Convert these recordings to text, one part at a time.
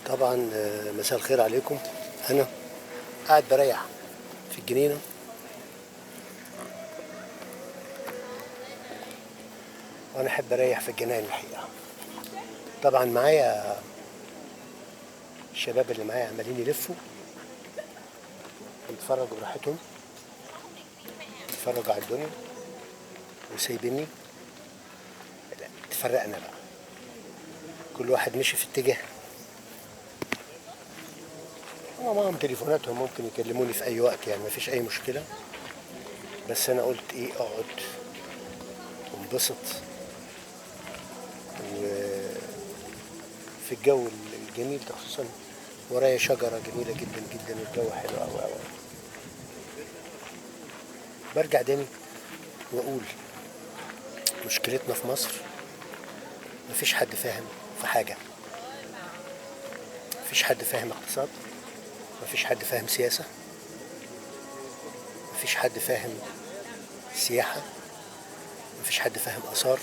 طبعا مساء الخير عليكم. انا قاعد بريح في الجنينه، وانا احب اريح في الجناين الحقيقه. طبعا معايا الشباب اللي معايا عمالين يلفوا يتفرجوا براحتهم، يتفرجوا على الدنيا وسايبيني. اتفرقنا بقى، كل واحد مشي في اتجاه. هو معاهم تليفوناتهم، ممكن يكلموني في اي وقت، يعني مفيش اي مشكله. بس انا قلت ايه، اقعد وانبسط وفي الجو الجميل ده، خصوصا ورايا شجره جميله جدا جدا والجو حلو قوي قوي. برجع تاني واقول مشكلتنا في مصر مفيش حد فاهم في حاجه. مفيش حد فاهم اقتصاد، مفيش حد فاهم سياسه، مفيش حد فاهم سياحه، مفيش حد فاهم اثار،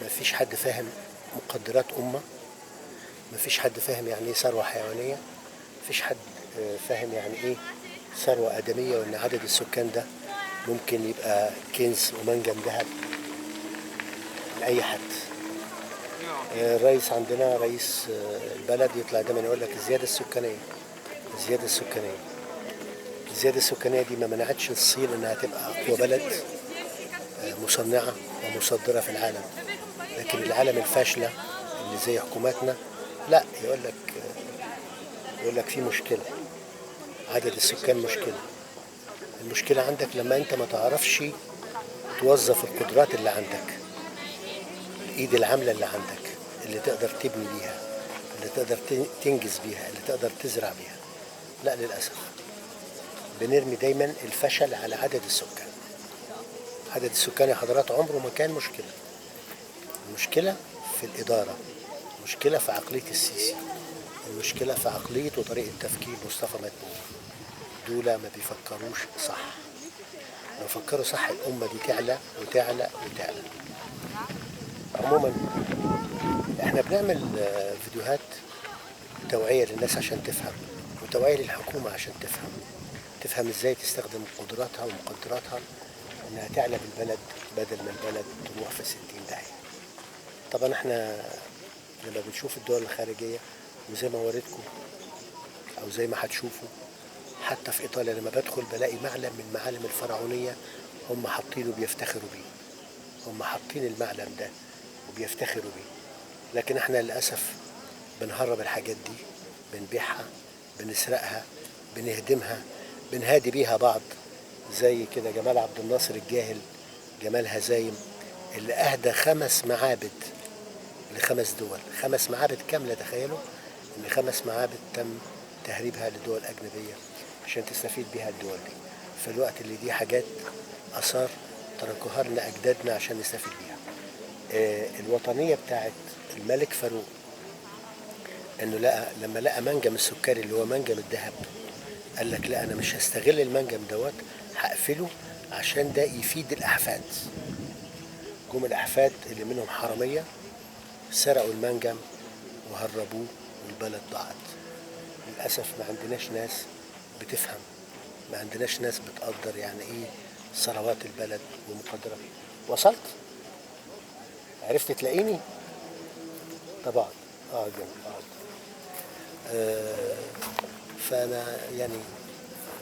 مفيش حد فاهم مقدرات امه، مفيش حد فاهم يعني ايه ثروه حيوانيه، مفيش حد فاهم يعني ايه ثروه ادميه، وان عدد السكان ده ممكن يبقى كنز ومنجم ذهب لاي حد. الرئيس عندنا، رئيس البلد، يطلع دايما يقول لك الزياده السكانيه، الزياده السكانيه. الزياده السكانيه دي ما منعتش الصين انها تبقى اقوى بلد مصنعه ومصدره في العالم، لكن العالم الفاشله اللي زي حكوماتنا لا، يقول لك في مشكله، عدد السكان مشكله. المشكله عندك لما انت ما تعرفش توظف القدرات اللي عندك، الايد العامله اللي عندك، اللي تقدر تبني بيها، اللي تقدر تنجز بيها، اللي تقدر تزرع بيها. لا، للاسف بنرمي دايما الفشل على عدد السكان. عدد السكان يا حضرات عمره ما كان مشكله. المشكله في الاداره، المشكله في عقليه السيسي، المشكله في عقليه وطريقه تفكير مصطفى مدبولي. دول ما بيفكروش صح. لو فكروا صح الامه دي تعلى وتعلى وتعلى. عموما احنا بنعمل فيديوهات توعيه للناس عشان تفهم، وتوعيه للحكومه عشان تفهم ازاي تستخدم قدراتها ومقدراتها انها تعلى بالبلد، بدل ما البلد تروح في 60 داهيه. طبعا احنا لما بنشوف الدول الخارجيه، وزي ما وريتكم او زي ما هتشوفوا، حتى في ايطاليا لما بدخل بلاقي معلم من معالم الفرعونيه هم حاطينه بيفتخروا بيه. هم حاطين المعلم ده وبيفتخروا بيه. لكن احنا للاسف بنهرب الحاجات دي، بنبيعها، بنسرقها، بنهدمها، بنهادي بيها بعض. زي كده جمال عبد الناصر الجاهل، جمال هزايم، اللي اهدى 5 معابد ل5 دول، 5 معابد كامله. تخيلوا ان 5 معابد تم تهريبها لدول اجنبيه عشان تستفيد بيها الدول دي، في الوقت اللي دي حاجات اثار تركوها لنا اجدادنا عشان نستفيد بيها. الوطنيه بتاعت الملك فاروق، انه لما لقى منجم السكري اللي هو منجم الذهب، قال لك لا، انا مش هستغل المنجم دوت، هقفله عشان ده يفيد الاحفاد. جم الاحفاد اللي منهم حراميه سرقوا المنجم وهربوه والبلد ضاعت. للاسف ما عندناش ناس بتفهم، ما عندناش ناس بتقدر يعني ايه ثروات البلد ومقدراتها. وصلت؟ عرفت تلاقيني؟ طبعا جميل. فانا يعني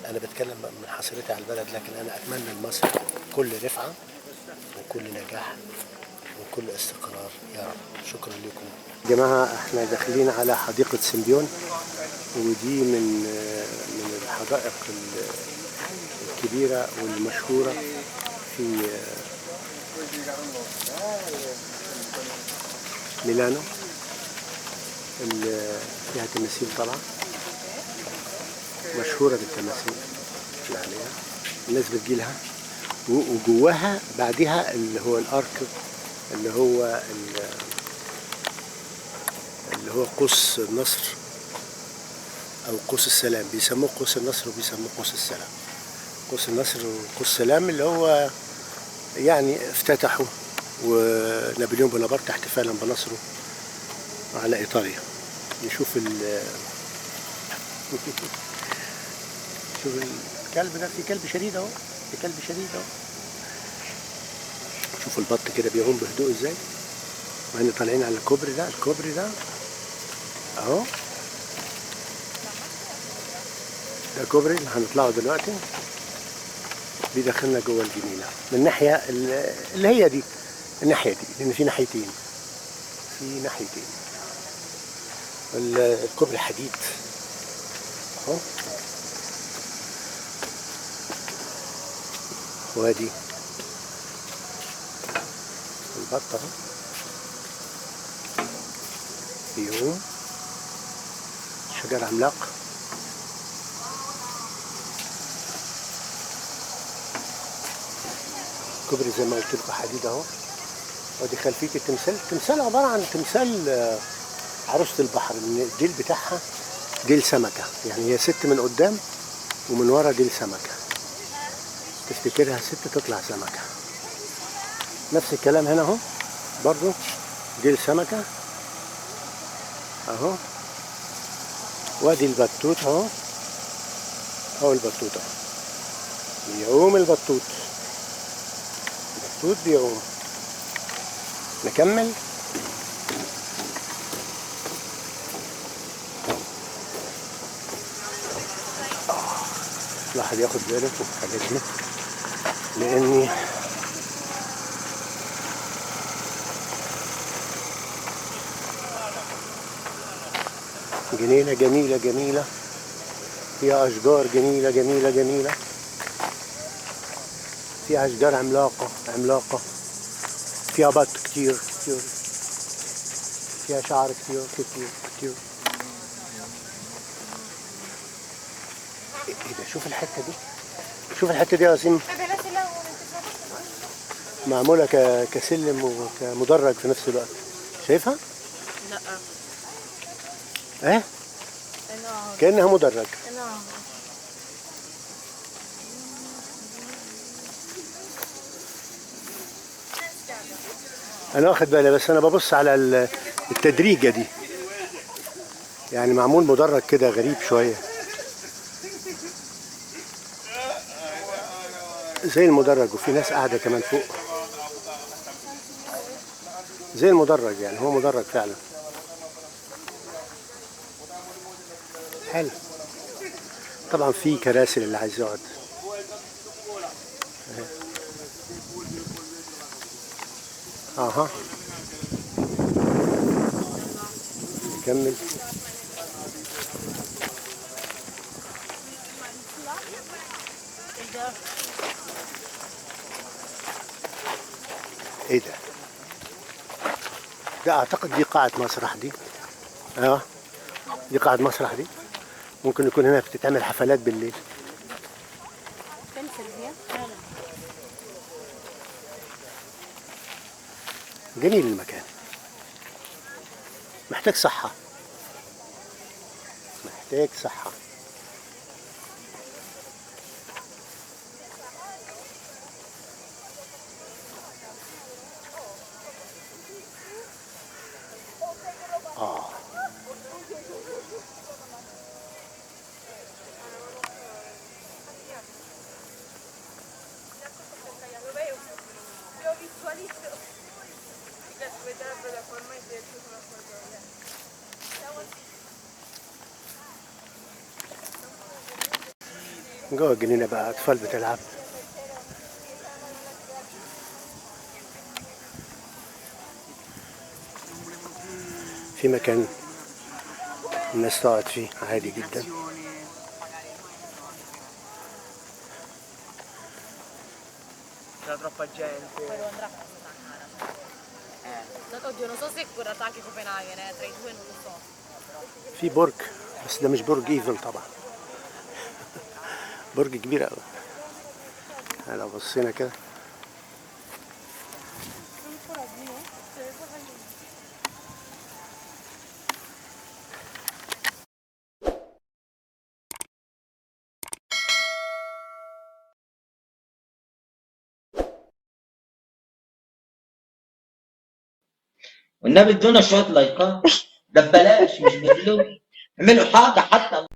انا بتكلم من حصيلتي على البلد، لكن انا اتمنى لمصر كل رفعه وكل نجاح وكل استقرار يا رب. شكرا لكم يا جماعه. احنا داخلين على حديقه سيمبيون، ودي من الحدائق الكبيره والمشهوره في ميلانو، اللي فيها تماثيل طالعه، مشهوره بالتماثيل اللي عليها، الناس بتجيلها. وجواها بعدها اللي هو الارك، اللي هو قوس النصر او قوس السلام. بيسموه قوس النصر وبيسموه قوس السلام. قوس النصر وقوس السلام اللي هو يعني افتتحوا ونابليون بونابرت احتفالا بنصره على ايطاليا. نشوف شوف الكلب ده، في كلب شديد اهو، في كلب شديد اهو. شوف البط كده بيعوم بهدوء ازاي، واحنا طالعين على الكوبري ده، الكوبري ده اهو، ده كوبري اللي هنطلعه دلوقتي، بيدخلنا جوه الجنينة من الناحية اللي هي دي، الناحية دي، لأن في ناحيتين، في ناحيتين. الكوبري حديد اهو، وادي البط اهو بيقوم، شجر عملاق. كوبري زي ما قلت لكم حديد اهو، ودي خلفيه التمثال. التمثال عباره عن تمثال عروسه البحر، من الديل بتاعها ديل سمكه، يعني هي ست من قدام ومن ورا ديل سمكه، تفتكرها ست تطلع سمكه. نفس الكلام هنا اهو، برضو ديل سمكه اهو، وادي البطوط اهو، اهو البطوط اهو بيعوم، البطوط بيعوم. نكمل. الواحد ياخد باله في الحاجات دي، لاني جنينة جميلة جميلة، فيها أشجار جميلة جميلة جميلة، فيها أشجار عملاقة عملاقة، فيها بط كتير كتير، فيها شعر كتير كتير كتير. ايه ده؟ شوف الحتة دي، شوف الحتة دي يا وسيم، معمولة كسلم وكمدرج في نفس الوقت، شايفها؟ لا. ايه؟ كأنها مدرج. انا واخد بالي، بس انا ببص على التدريجة دي، يعني معمول مدرج كده غريب شوية، زي المدرج، وفي ناس قاعدة كمان فوق زي المدرج، يعني هو مدرج فعلا. حلو. طبعا في كراسي اللي عايز يقعد. اها، نكمل. ايه ده؟ ده اعتقد دي قاعة مسرح دي. اه، دي قاعة مسرح دي، ممكن يكون هنا بتتعمل حفلات بالليل. جميل المكان، محتاج صحة، محتاج صحة. اه، جوه الجنينة بقى أطفال بتلعب، في مكان الناس تقعد فيه عادي جدا. C'era troppa gente. Poi devo andare a oddio, non so se guardate anche Copenaghen, tra i due non lo so. في برج، بس ده مش برج ايفل طبعا، برج كبير قوي. لو بصينا كده والنبي ادونا شوية لايكات. ده ببلاش مش بفلوس. اعملوا حاجه حتى